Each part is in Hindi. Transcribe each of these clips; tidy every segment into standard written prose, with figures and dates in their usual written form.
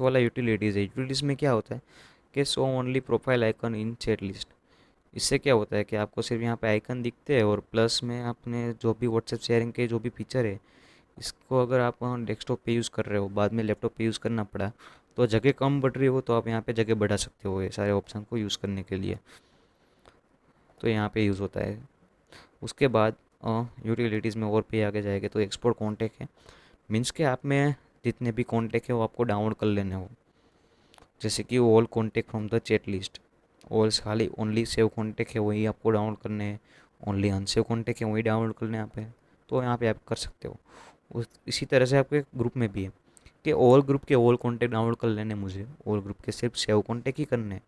वाला यूटिलिटीज़ है। यूटिलिटीज़ में क्या होता है कि शो ओनली प्रोफाइल आइकन इन चैट लिस्ट। इससे क्या होता है कि आपको सिर्फ यहाँ पे आइकन दिखते हैं, और प्लस में आपने जो भी व्हाट्सएप शेयरिंग के जो भी फीचर है, इसको अगर आप डेस्कटॉप पे यूज़ कर रहे हो, बाद में लैपटॉप पे यूज़ करना पड़ा, तो जगह कम बढ़ रही हो तो आप यहाँ पे जगह बढ़ा सकते हो ये सारे ऑप्शन को यूज़ करने के लिए। तो यहाँ पे यूज़ होता है। उसके बाद यूटिलिटीज़ में और भी आगे जाएंगे तो एक्सपोर्ट कॉन्टेक्ट है। मीन्स के आप में जितने भी कॉन्टेक्ट है वो आपको डाउनलोड कर लेने हो। जैसे कि all contact from the chat list, all खाली ओनली सेव कॉन्टेक्ट है वही आपको डाउनलोड करने हैं, ओनली अनसेव कॉन्टेक्ट है वही डाउनलोड करने हैं यहाँ पे। तो यहाँ पे आप कर सकते हो। इसी तरह से आपके ग्रुप में भी है कि ऑल ग्रुप के ऑल कॉन्टेक्ट डाउनलोड कर लेने मुझे, ऑल ग्रुप के सिर्फ सेव कॉन्टेक्ट ही करने हैं।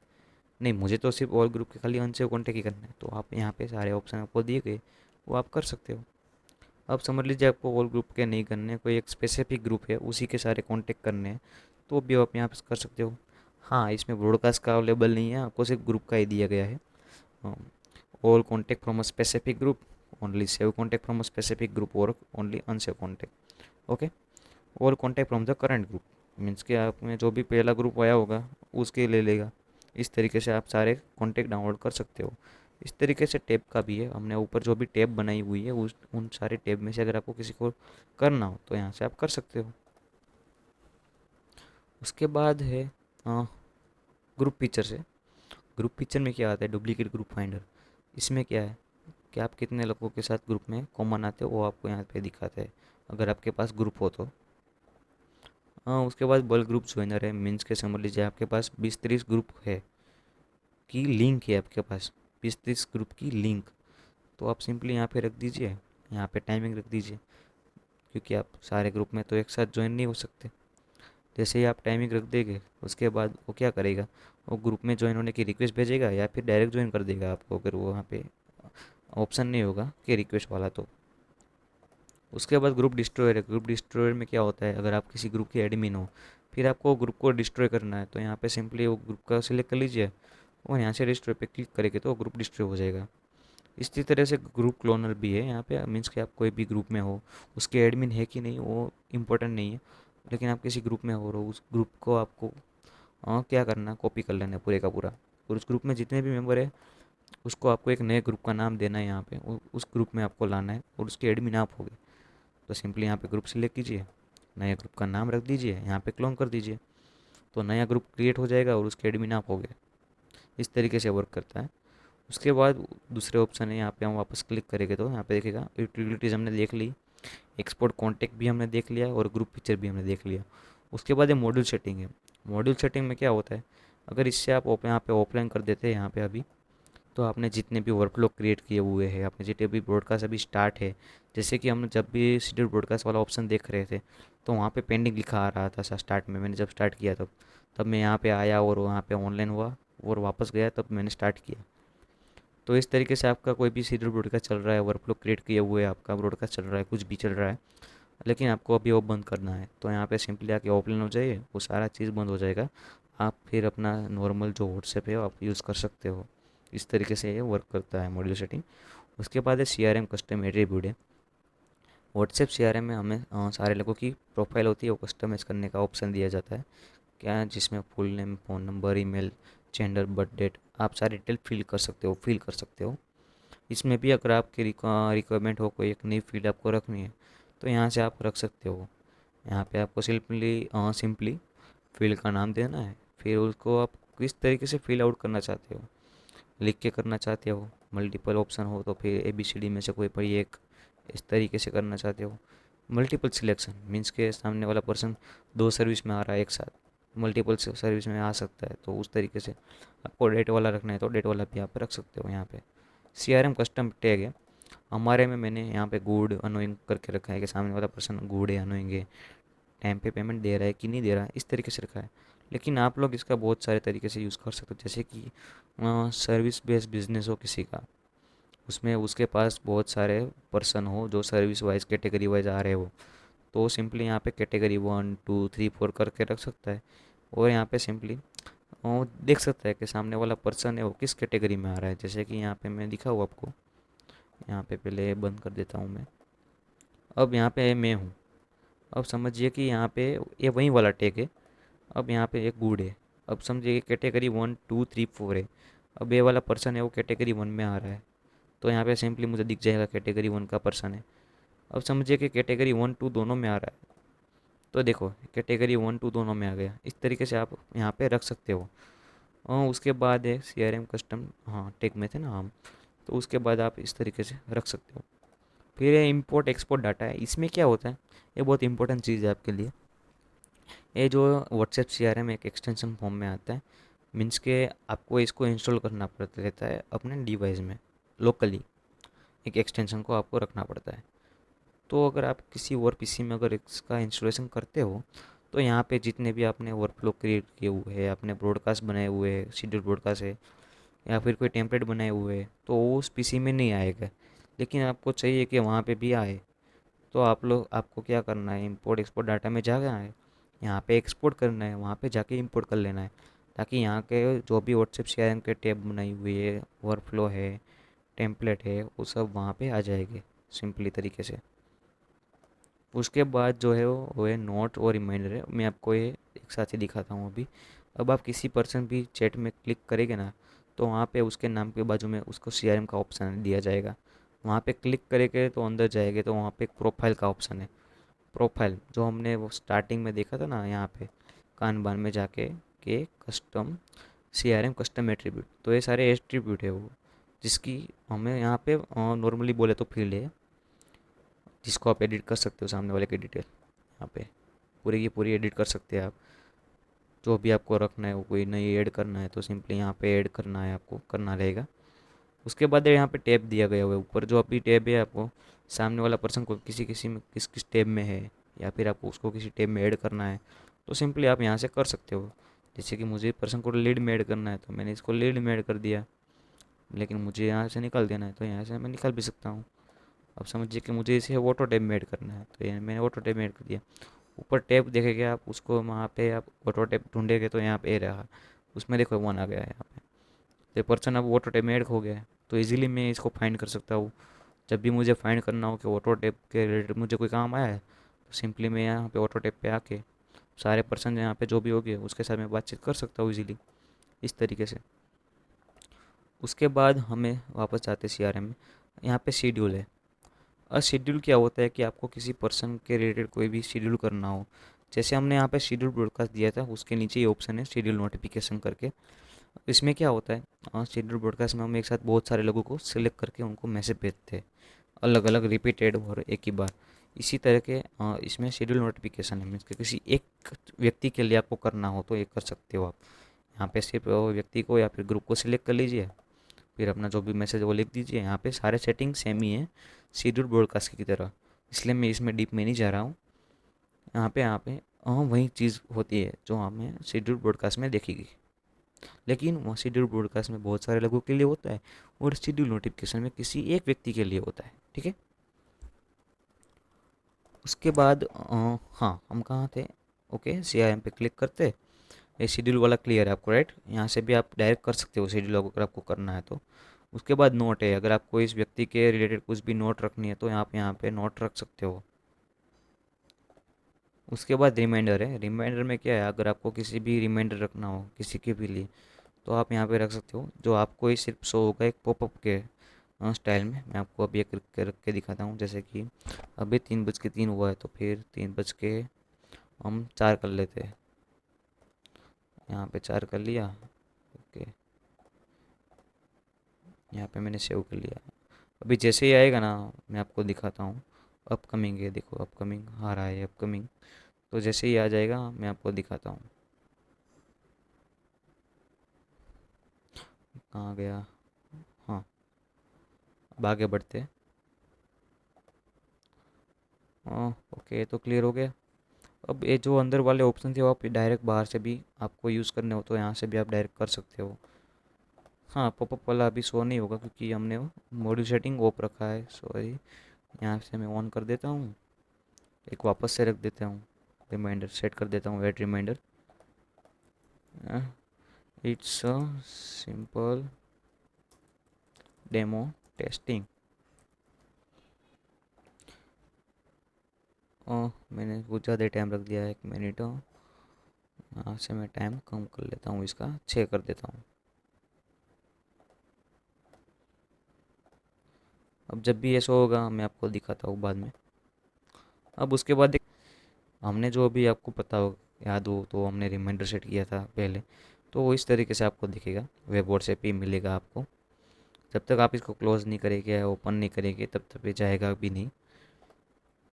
नहीं, मुझे तो सिर्फ ऑल ग्रुप के खाली अनसेव कॉन्टेक्ट ही करने हैं। तो आप यहाँ पे सारे ऑप्शन आपको दिए गए, वो आप कर सकते हो। अब समझ लीजिए आपको ऑल ग्रुप के नहीं करने, कोई एक स्पेसिफिक ग्रुप है उसी के सारे कॉन्टेक्ट करने हैं, तो भी आप यहाँ पे कर सकते हो। हाँ, इसमें ब्रॉडकास्ट का अवेलेबल नहीं है, आपको सिर्फ ग्रुप का ही दिया गया है। All contact from a specific group, only save contact from a specific group, और only unsave contact. Okay. All contact from the current group, means कि आप में जो भी पहला ग्रुप आया होगा उसके ले लेगा। इस तरीके से आप सारे कॉन्टेक्ट डाउनलोड कर सकते हो। इस तरीके से टैब का भी है, हमने ऊपर जो भी टैब बनाई हुई है उस उन सारे टैब में से अगर आपको किसी को करना हो तो यहाँ से आप कर सकते हो। उसके बाद है ग्रुप पिक्चर से। ग्रुप पिक्चर में क्या आता है, डुप्लीकेट ग्रुप फाइंडर। इसमें क्या है कि आप कितने लोगों के साथ ग्रुप में कॉमन आते हो वो आपको यहाँ पे दिखाता है, अगर आपके पास ग्रुप हो तो। हाँ, उसके बाद बल्क ग्रुप ज्वाइनर है। मीन्स के समझ लीजिए आपके पास 20-30 ग्रुप है की लिंक है आपके पास, 20-30 ग्रुप की लिंक। तो आप सिंपली यहाँ पे रख दीजिए, यहाँ पे टाइमिंग रख दीजिए, क्योंकि आप सारे ग्रुप में तो एक साथ ज्वाइन नहीं हो सकते। जैसे ही आप टाइमिंग रख देंगे उसके बाद वो क्या करेगा, वो ग्रुप में ज्वाइन होने की रिक्वेस्ट भेजेगा या फिर डायरेक्ट ज्वाइन कर देगा आपको, अगर वो वहाँ पे ऑप्शन नहीं होगा कि रिक्वेस्ट वाला तो। उसके बाद ग्रुप डिस्ट्रॉयर है। ग्रुप डिस्ट्रॉयर में क्या होता है, अगर आप किसी ग्रुप के एडमिन हो, फिर आपको ग्रुप को डिस्ट्रॉय करना है, तो यहाँ पे सिंपली वो ग्रुप का सिलेक्ट कर लीजिए, और यहाँ से डिस्ट्रॉय पे क्लिक करेंगे तो ग्रुप डिस्ट्रॉय हो जाएगा। इसी तरह से ग्रुप क्लोनर भी है यहाँ पे। मीन्स कि आप कोई भी ग्रुप में हो, उसके एडमिन है कि नहीं वो इम्पोर्टेंट नहीं है, लेकिन आप किसी ग्रुप में हो रहे हो, उस ग्रुप को आपको क्या करना है, कॉपी कर लेना है पूरे का पूरा, और उस ग्रुप में जितने भी मेंबर है उसको आपको एक नए ग्रुप का नाम देना है, यहाँ पे उस ग्रुप में आपको लाना है, और उसके एडमिन आप हो गए। तो सिंपली यहाँ पे ग्रुप सिलेक्ट कीजिए, नए ग्रुप का नाम रख दीजिए, यहाँ पे क्लोन कर दीजिए, तो नया ग्रुप क्रिएट हो जाएगा और उसके एडमिन आप हो गए। इस तरीके से वर्क करता है। उसके बाद दूसरे ऑप्शन है, यहाँ पे हम वापस क्लिक करेंगे तो यहाँ पे देखेगा यूटिलिटीज़ हमने देख ली, एक्सपोर्ट कॉन्टेक्ट भी हमने देख लिया, और ग्रुप पिक्चर भी हमने देख लिया। उसके बाद ये मॉड्यूल सेटिंग है। मॉड्यूल सेटिंग में क्या होता है, अगर इससे आप यहाँ पे ऑफलाइन कर देते हैं यहाँ पे अभी, तो आपने जितने भी वर्कफ्लो क्रिएट किए हुए हैं, आपने जितने भी ब्रॉडकास्ट अभी स्टार्ट है, जैसे कि हम जब भी शेड्यूल ब्रॉडकास्ट वाला ऑप्शन देख रहे थे, तो वहाँ पे पेंडिंग लिखा आ रहा था स्टार्ट में। मैंने जब स्टार्ट किया तब मैं यहाँ पे आया और वहाँ पे ऑनलाइन हुआ और वापस गया, तब मैंने स्टार्ट किया। तो इस तरीके से आपका कोई भी शेड्यूल ब्रॉडकास्ट चल रहा है, वर्कफ्लो क्रिएट किए हुए, आपका ब्रॉडकास्ट चल रहा है, कुछ भी चल रहा है, लेकिन आपको अभी वो बंद करना है, तो यहाँ पे सिंपली आके ऑफलाइन हो जाइए, वो सारा चीज़ बंद हो जाएगा। आप फिर अपना नॉर्मल जो व्हाट्सएप है आप यूज़ कर सकते हो। इस तरीके से ये वर्क करता है मॉड्यूल सेटिंग। उसके बाद है C R M custom attribute है। व्हाट्सएप सी आर एम में हमें सारे लोगों की प्रोफाइल होती है वो कस्टमाइज़ करने का ऑप्शन दिया जाता है, क्या जिसमें full name, phone number, email, gender, birth date, आप सारी डिटेल फिल कर सकते हो। इसमें भी अगर आपकी रिक्वायरमेंट हो, कोई एक नई फील्ड आपको रखनी है, तो यहाँ से आप रख सकते हो। यहाँ पे आपको सिंपली फील्ड का नाम देना है, फिर उसको आप किस तरीके से फिल आउट करना चाहते हो, लिख के करना चाहते हो, मल्टीपल ऑप्शन हो तो फिर ए बी सी डी में से कोई एक, इस तरीके से करना चाहते हो। मल्टीपल सिलेक्शन मीन्स के सामने वाला पर्सन दो सर्विस में आ रहा है एक साथ, मल्टीपल सर्विस में आ सकता है, तो उस तरीके से आपको डेट वाला रखना है तो डेट वाला भी आप रख सकते हो। यहाँ पे C R M custom tag है। हमारे में मैंने यहाँ पे गुड अनोइंग करके रखा है कि सामने वाला पर्सन गुड है, अनोइंग है, टाइम पे पेमेंट दे रहा है कि नहीं दे रहा है, इस तरीके से रखा है। लेकिन आप लोग इसका बहुत सारे तरीके से यूज़ कर सकते हो, जैसे कि सर्विस बेस्ड बिजनेस हो किसी का, उसमें उसके पास बहुत सारे पर्सन हो जो सर्विस वाइज कैटेगरी वाइज आ रहे हो, तो सिंपली यहाँ पे कैटेगरी 1 2 3 4 करके रख सकता है, और यहाँ पे सिंपली वो देख सकता है कि सामने वाला पर्सन है वो किस कैटेगरी में आ रहा है। जैसे कि यहाँ पे मैं दिखाऊँ आपको, यहाँ पे पहले बंद कर देता हूँ मैं। अब यहाँ पे मैं हूँ। अब समझिए कि यहाँ पे ये वही वाला टैग है, अब यहाँ पे एक गुड है। अब समझिए कैटेगरी 1 2 3 4 है। अब ये वाला पर्सन है वो कैटेगरी 1 में आ रहा है, तो यहाँ पे सिंपली मुझे दिख जाएगा कैटेगरी 1 का पर्सन है। अब समझिए कि कैटेगरी 1 2 दोनों में आ रहा है, तो देखो कैटेगरी 1 2 दोनों में आ गया। इस तरीके से आप यहाँ पे रख सकते हो। और उसके बाद है CRM कस्टम, हाँ टेक में थे ना हम, तो उसके बाद आप इस तरीके से रख सकते हो। फिर ये इंपोर्ट एक्सपोर्ट डाटा है, इसमें क्या होता है, ये बहुत इंपॉर्टेंट चीज़ है आपके लिए। ये जो व्हाट्सएप CRM एक एक्सटेंशन फॉर्म में आता है, मीन्स के आपको इसको इंस्टॉल करना पड़ता रहता है अपने डिवाइस में, लोकली एक एक्सटेंशन को आपको रखना पड़ता है। तो अगर आप किसी और PC में अगर इसका इंस्टॉलेशन करते हो, तो यहाँ पे जितने भी आपने वर्कफ्लो क्रिएट किए हुए हैं, आपने ब्रॉडकास्ट बनाए हुए हैं, शेड्यूल ब्रॉडकास्ट है, या फिर कोई टेम्पलेट बनाए हुए हैं, तो वो उस PC में नहीं आएगा। लेकिन आपको चाहिए कि वहाँ पे भी आए, तो आपको क्या करना है, इंपोर्ट एक्सपोर्ट डाटा में जाना है, यहाँ पे एक्सपोर्ट करना है, वहाँ पे जाके इंपोर्ट कर लेना है, ताकि यहाँ के जो भी व्हाट्सएप CRM के टैब बनाई हुई है, वर्कफ्लो है, टेम्पलेट है, वो सब वहाँ पे आ जाएंगे सिंपली तरीके से। उसके बाद जो है वो है नोट और रिमाइंडर है, मैं आपको ये एक साथ ही दिखाता हूँ अभी। अब आप किसी पर्सन भी चैट में क्लिक करेंगे ना, तो वहाँ पे उसके नाम के बाजू में उसको CRM का ऑप्शन दिया जाएगा। वहाँ पे क्लिक करेंगे तो अंदर जाएंगे तो वहाँ पे एक प्रोफाइल का ऑप्शन है। प्रोफाइल जो हमने वो स्टार्टिंग में देखा था ना, यहाँ पे कान बान में जाके के कस्टम CRM कस्टम एट्रीब्यूट, तो ये सारे एट्रीब्यूट है वो, जिसकी हमें यहाँ पे नॉर्मली बोले तो फील्ड है, जिसको आप एडिट कर सकते हो, सामने वाले की डिटेल यहाँ पे पूरी की पूरी एडिट कर सकते हैं आप। जो भी आपको रखना है, वो कोई नई ऐड करना है तो सिंपली यहाँ पे ऐड करना है, आपको करना रहेगा। उसके बाद यहाँ पे टैब दिया गया हुआ है ऊपर, जो अभी टैब है आपको सामने वाला पर्सन को किसी किसी में किस किस टैब में है, या फिर आपको उसको किसी टैब में ऐड करना है, तो सिंपली आप यहाँ से कर सकते हो। जैसे कि मुझे पर्सन को लीड में ऐड करना है, तो मैंने इसको लीड में ऐड कर दिया। लेकिन मुझे यहाँ से निकाल देना है, तो यहाँ से मैं निकाल भी सकता हूँ। अब समझिए कि मुझे इसे ऑटो टैब में ऐड करना है, तो ये मैंने ऑटो टैब में ऐड कर दिया। ऊपर टैब देखेंगे आप, उसको वहाँ पे आप ऑटो टैब ढूंढेंगे तो यहाँ पे ए रहा, उसमें देखो 1 आ गया है यहाँ पे। तो पर्सन अब ऑटो टैब में ऐड हो गया है, तो इजीली मैं इसको फाइंड कर सकता हूँ। जब भी मुझे फाइंड करना हो कि ऑटो टैब के रिलेटेड मुझे कोई काम आया है, तो सिंपली मैं यहाँ पे ऑटो टैब पे आके सारे पर्सन यहाँ पे जो भी हो गए उसके साथ मैं बातचीत कर सकता हूँ इजीली इस तरीके से। उसके बाद हमें वापस जाते CRM में, यहाँ पे शेड्यूल है। और शेड्यूल क्या होता है कि आपको किसी पर्सन के रिलेटेड कोई भी शेड्यूल करना हो, जैसे हमने यहाँ पे शेड्यूल ब्रॉडकास्ट दिया था, उसके नीचे ये ऑप्शन है शेड्यूल नोटिफिकेशन करके। इसमें क्या होता है, शेड्यूल ब्रॉडकास्ट में हम एक साथ बहुत सारे लोगों को सिलेक्ट करके उनको मैसेज भेजते हैं, अलग अलग रिपीटेड और एक ही बार। इसी तरह के इसमें शेड्यूल नोटिफिकेशन है, मीन्स कि किसी एक व्यक्ति के लिए आपको करना हो तो ये कर सकते हो आप। यहाँ पे सिर्फ व्यक्ति को या फिर ग्रुप को सिलेक्ट कर लीजिए, फिर अपना जो भी मैसेज वो लिख दीजिए। यहाँ पे सारे सेटिंग सेम ही है शेड्यूल ब्रॉडकास्ट की तरह, इसलिए मैं इसमें डीप में नहीं जा रहा हूँ। यहाँ पे वही चीज़ होती है जो हमें शेड्यूल ब्रॉडकास्ट में देखेगी, लेकिन वो शेड्यूल ब्रॉडकास्ट में बहुत सारे लोगों के लिए होता है, और शेड्यूल नोटिफिकेशन में किसी एक व्यक्ति के लिए होता है, ठीक है। उसके बाद हाँ हम कहाँ थे, ओके CRM पे क्लिक करते। ये शेड्यूल वाला क्लियर है आपको, राइट। यहाँ से भी आप डायरेक्ट कर सकते हो शेड्यूल अगर आपको करना है तो। उसके बाद नोट है, अगर आपको इस व्यक्ति के रिलेटेड कुछ भी नोट रखनी है तो आप यहाँ पे नोट रख सकते हो। उसके बाद रिमाइंडर है, रिमाइंडर में क्या है, अगर आपको किसी भी रिमाइंडर रखना हो किसी के भी लिए, तो आप यहाँ पे रख सकते हो, जो आपको ही सिर्फ शो होगा एक पॉपअप के स्टाइल में। मैं आपको अभी एक रख के दिखाता हूँ, जैसे कि अभी 3:03 हुआ है, तो फिर 3 हम 4 कर लेते हैं। यहाँ पे 4 कर लिया, ओके, यहाँ पे मैंने सेव कर लिया। अभी जैसे ही आएगा ना मैं आपको दिखाता हूँ। अपकमिंग है, देखो अपकमिंग आ रहा है अपकमिंग, तो जैसे ही आ जाएगा मैं आपको दिखाता हूँ। कहाँ गया, हाँ अब आगे बढ़ते हैं। हाँ ओके, तो क्लियर हो गया। अब ये जो अंदर वाले ऑप्शन थे वो आप डायरेक्ट बाहर से भी आपको यूज़ करने हो तो यहाँ से भी आप डायरेक्ट कर सकते हो। हाँ पॉपअप वाला अभी शो नहीं होगा क्योंकि हमने वो मॉड्यूल सेटिंग ऑफ रखा है, सॉरी। यहाँ से मैं ऑन कर देता हूँ, एक वापस से रख देता हूँ, रिमाइंडर सेट कर देता हूँ, add reminder. It's a simple demo testing. मैंने कुछ ज़्यादा टाइम रख दिया है, 1 मिनट। यहाँ से मैं टाइम कम कर लेता हूँ, इसका 6 कर देता हूँ। अब जब भी ऐसा होगा मैं आपको दिखाता हूँ बाद में। अब उसके बाद हमने जो अभी आपको पता हो, याद हो तो, हमने रिमाइंडर सेट किया था पहले, तो वो इस तरीके से आपको दिखेगा, वेब व्हाट्सएप ही मिलेगा आपको। जब तक आप इसको क्लोज नहीं करेंगे या ओपन नहीं करेंगे तब तक ये जाएगा भी नहीं।